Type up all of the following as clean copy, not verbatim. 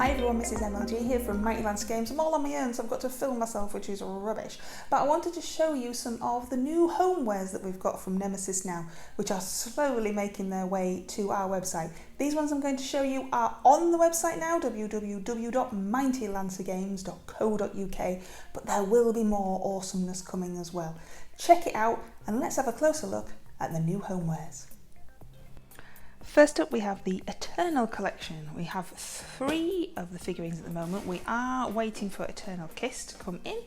Hi everyone, Mrs MLG here from Mighty Lance Games. I'm all on my own, so I've got to film myself, which is rubbish. But I wanted to show you some of the new homewares that we've got from Nemesis now, which are slowly making their way to our website. These ones I'm going to show you are on the website now, www.mightylancergames.co.uk, but there will be more awesomeness coming as well. Check it out and let's have a closer look at the new homewares. First up we have the Eternal collection. We have 3 of the figurines at the moment. We are waiting for Eternal Kiss to come in.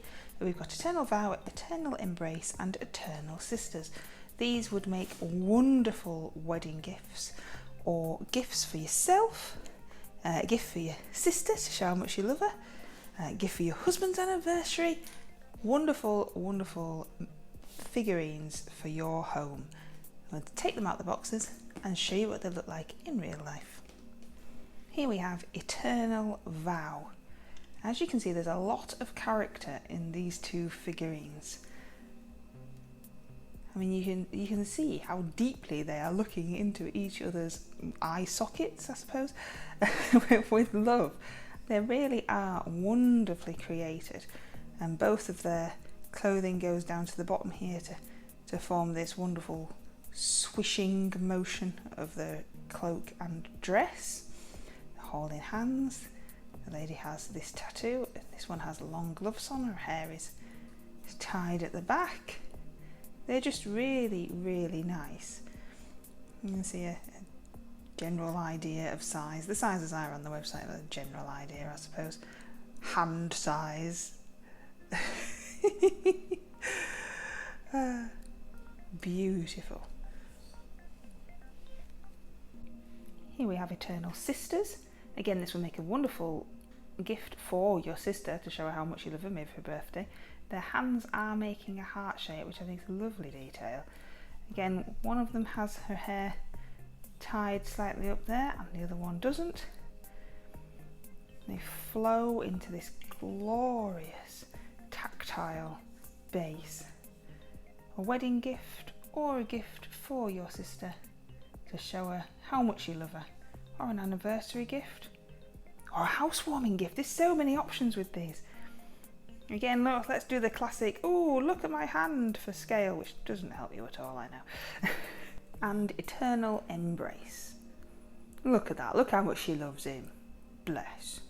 We've got Eternal Vow, Eternal Embrace and Eternal Sisters. These would make wonderful wedding gifts or gifts for yourself, a gift for your sister to show how much you love her, a gift for your husband's anniversary. Wonderful, wonderful figurines for your home. I'm going to take them out of the boxes and show you what they look like in real life. Here we have Eternal Vow. As you can see, there's a lot of character in these 2 figurines. I mean, you can see how deeply they are looking into each other's eye sockets, I suppose, with love. They really are wonderfully created, and both of their clothing goes down to the bottom here to form this wonderful swishing motion of the cloak and dress. Holding hands. The lady has this tattoo, and this one has long gloves on. Her hair is tied at the back. They're just really, really nice. You can see a general idea of size. The sizes are on the website, but a general idea, I suppose. Hand size. Beautiful. Here we have Eternal Sisters. Again, this will make a wonderful gift for your sister to show her how much you love her, maybe for her birthday. Their hands are making a heart shape, which I think is a lovely detail. Again, one of them has her hair tied slightly up there and the other one doesn't. They flow into this glorious tactile base. A wedding gift or a gift for your sister to show her how much you love her, or an anniversary gift, or a housewarming gift. There's so many options with these. Again, look, let's do the classic, oh, look at my hand for scale, which doesn't help you at all, I know. And Eternal Embrace. Look at that, look how much she loves him. Bless.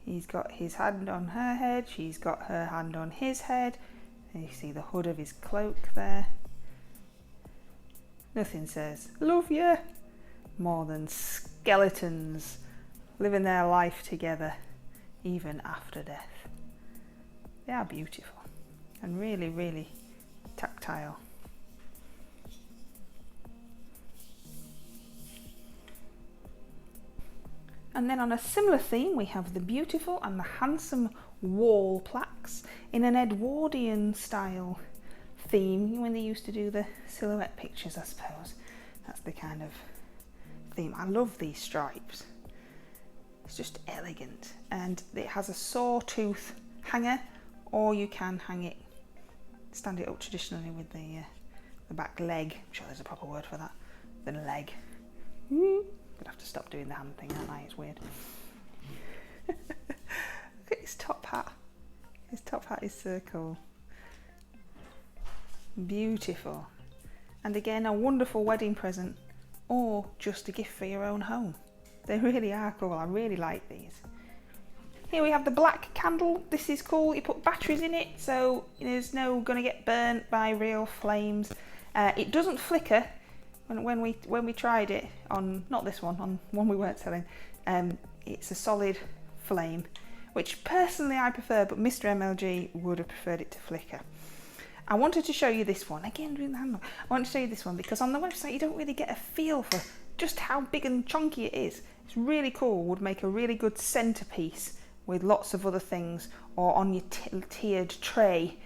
He's got his hand on her head, she's got her hand on his head, and you see the hood of his cloak there. Nothing says love you more than skeletons living their life together even after death. They are beautiful and really, really tactile. And then on a similar theme we have the beautiful and the handsome wall plaques in an Edwardian style theme, when they used to do the silhouette pictures, I suppose. That's the kind of theme. I love these stripes. It's just elegant, and it has a sawtooth hanger, or you can hang it, stand it up traditionally with the back leg. I'm sure there's a proper word for that. The leg. I'm gonna have to stop doing the hand thing, aren't I? It's weird. Look at his top hat. His top hat is so cool. Beautiful. And again, a wonderful wedding present or just a gift for your own home. They really are cool. I really like these. Here we have the black candle. This is cool. You put batteries in it, so there's no going to get burnt by real flames. It doesn't flicker. When we tried it on, not this one, on one we weren't selling, it's a solid flame, which personally I prefer, but Mr MLG would have preferred it to flicker. I wanted to show you this one, again doing the handle. I want to show you this one because on the website you don't really get a feel for just how big and chunky it is. It's really cool, would make a really good centerpiece with lots of other things, or on your tiered tray.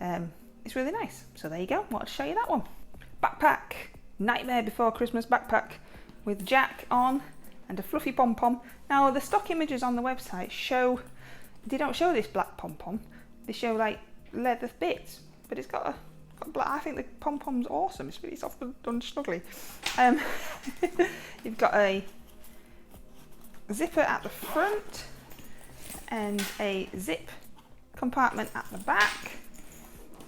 It's really nice. So there you go, I wanted to show you that one. Backpack, Nightmare Before Christmas backpack with Jack on and a fluffy pom-pom. Now the stock images on the website they don't show this black pom-pom, they show like leather bits. But it's got a black. I think the pom-pom's awesome. It's really soft and snuggly. You've got a zipper at the front and a zip compartment at the back,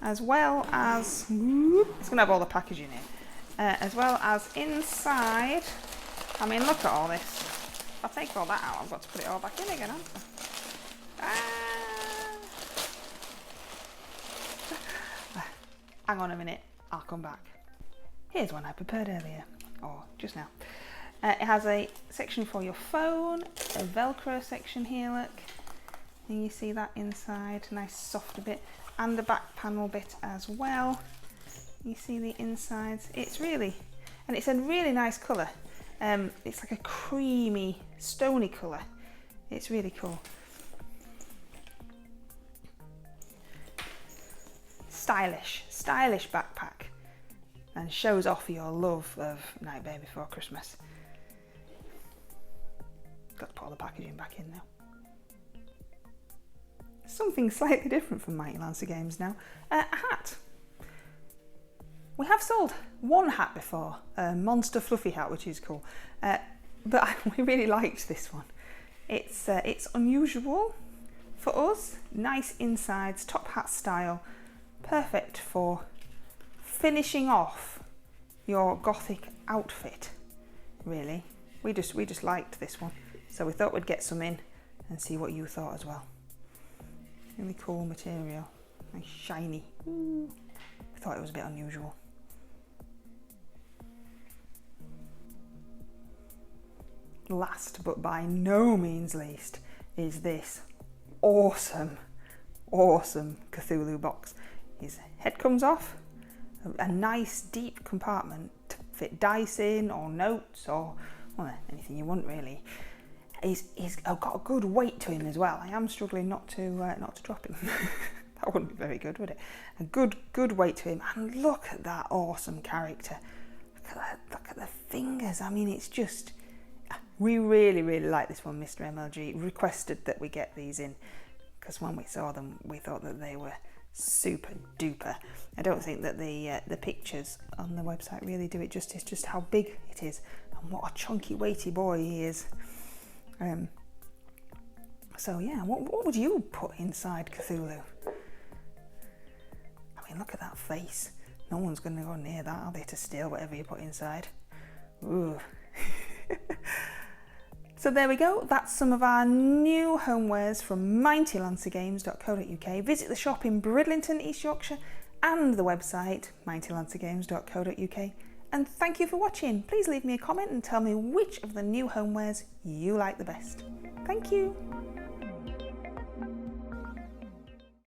as well as, it's going to have all the packaging in, as well as inside. I mean, look at all this. If I take all that out, I've got to put it all back in again, haven't I? Hang on a minute, I'll come back. Here's one I prepared earlier, or just now. It has a section for your phone, a Velcro section here, look. And you see that inside, nice soft bit, and the back panel bit as well. You see the insides. It's really, and it's a really nice colour. It's like a creamy, stony colour. It's really cool. Stylish backpack, and shows off your love of Nightmare Before Christmas. Got to put all the packaging back in now. Something slightly different from Mighty Lancer Games now. A hat. We have sold one hat before, a monster fluffy hat, which is cool, but we really liked this one. It's unusual for us, nice insides, top hat style, perfect for finishing off your Gothic outfit, really. We just liked this one, so we thought we'd get some in and see what you thought as well. Really cool material, nice shiny. We thought it was a bit unusual. Last but by no means least is this awesome Cthulhu box. His head comes off, a nice deep compartment to fit dice in, or notes, or well, anything you want really. He's got a good weight to him as well. I am struggling not to drop him. That wouldn't be very good, would it? A good weight to him, and look at that awesome character. Look at the fingers. I mean, it's just. We really like this one. Mr MLG requested that we get these in because when we saw them, we thought that they were super duper. I don't think that the pictures on the website really do it justice, just how big it is and what a chunky weighty boy he is. So yeah, what would you put inside Cthulhu? I mean, look at that face. No one's going to go near that, are they, to steal whatever you put inside? Ooh. So there we go, that's some of our new homewares from mightylancergames.co.uk. Visit the shop in Bridlington, East Yorkshire, and the website mightylancergames.co.uk. And thank you for watching. Please leave me a comment and tell me which of the new homewares you like the best. Thank you.